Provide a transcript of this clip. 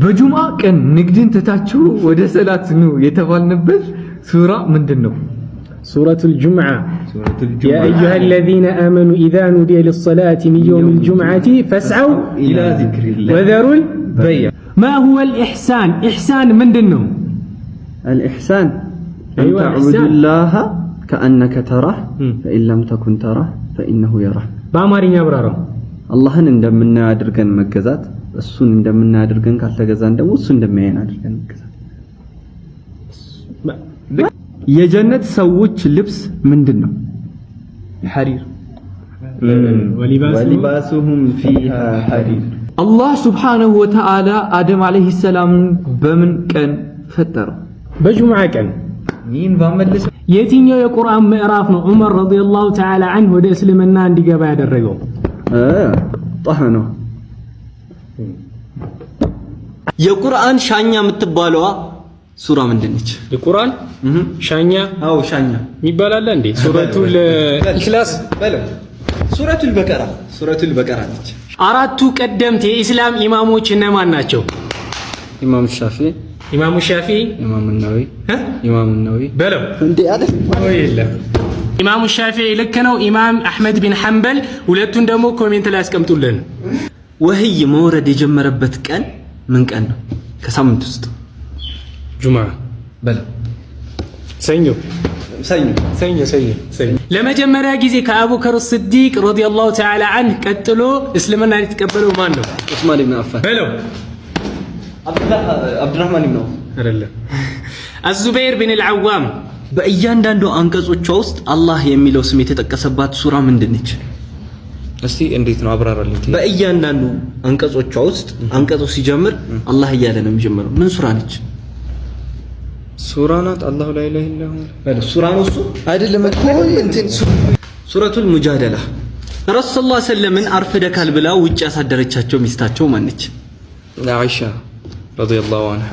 በጁምዓ ቀን ንግድን ትታችሁ ወደ ሰላት ኑ የተባልንበት ሱራ ምንድነው? ሱረቱል ጁምዓ ያ አዩሃ الذين آمنوا إذا نودي للصلاة من يوم الجمعة فاسعوا إلى ذكر الله وذروا البيع. ما هو الإحسان؟ إحسان ምንድነው? الإحسان أن تعبد الله كأنك تراه فإن لم تكن تراه فإنه يراك. በአማርኛ አብራራው። አላህን እንደምናደርገን መገዛት እሱን እንደምናደርገን ካልተገዛን ደግሞ እሱ እንደሚያየን አድርገን መገዛት። የጀነት ሰዎች ልብስ ምንድነው? ሐሪር ወሊባሱሁም ፊሃ ሐሪር። አላህ ሱብሓነሁ ወተዓላ አደም አለይሂ ሰላም በምን ቀን ፈጠረው? በጁምዓ ቀን። ይህን ባመለስ የትኛው የቁርአን ምዕራፍ ነው ዑመር ረዲየላሁ ተዓላ ዐንሁ ወደ እስልምና እንዲገባ ያደረገው? ጣህ ነው። የቁርአን ሻኛ የምትባለዋ ሱራ ምንድነች? የቁርአን ሻኛ? አዎ ሻኛ የሚባል አለ እንዴ? ሱረቱል ኢኽላስ በለው። ሱረቱል በቀራ ነች። አራቱ ቀደምት የኢስላም ኢማሞች እነማን ናቸው? ኢማም ሻፊዒ፣ ኢማሙ ሻፊዒ፣ ኢማም ነወዊ በለው እንዴ አይደል? ወይ የለም። ኢማሙ ሻፊዒ ልክ ነው። ኢማም አህመድ ቢን ሐንበል ሁለቱን ደግሞ ኮሜንት ላይ አስቀምጡልን። ወህይ መውረድ የጀመረበት ቀን ምን ቀን ነው? ከሳምንት ውስጥ ጁምዓ በለው። ሰኞ። ለመጀመሪያ ጊዜ ከአቡበከር ሲዲቅ ረዲየላሁ ተዓላ ዐንሁ ቀጥሎ እስልምና የተቀበለው ማን ነው? ዑስማን ኢብኑ አፋን በለው። አብዱራህማን ኢብኑ አይደለም። አዙበይር ቢን አልዓዋም። በእያንዳንዱ አንቀጾቿ ውስጥ አላህ የሚለው ስም የተጠቀሰባት ሱራ ምንድነች? እስቲ እንዴት ነው አብራራልኝ። በእያንዳንዱ አንቀጾቿ ውስጥ አንቀጹ ሲጀምር አላህ እያለ ነው የሚጀምረው። ምን ሱራ ነች? ሱራ ናት። አላሁ ላ ኢላሀ ኢላ ሁወ በለው። ሱራ ነው እሱ አይደለም እኮ እንትን ሱረቱል ሙጃደላ። ረሱል ሰለላሁ ዐለይሂ ወሰለምን አርፍደካል ብላ ውጭ ያሳደረቻቸው ሚስታቸው ማነች? አይሻ ረዲየላሁ ዐንሃ።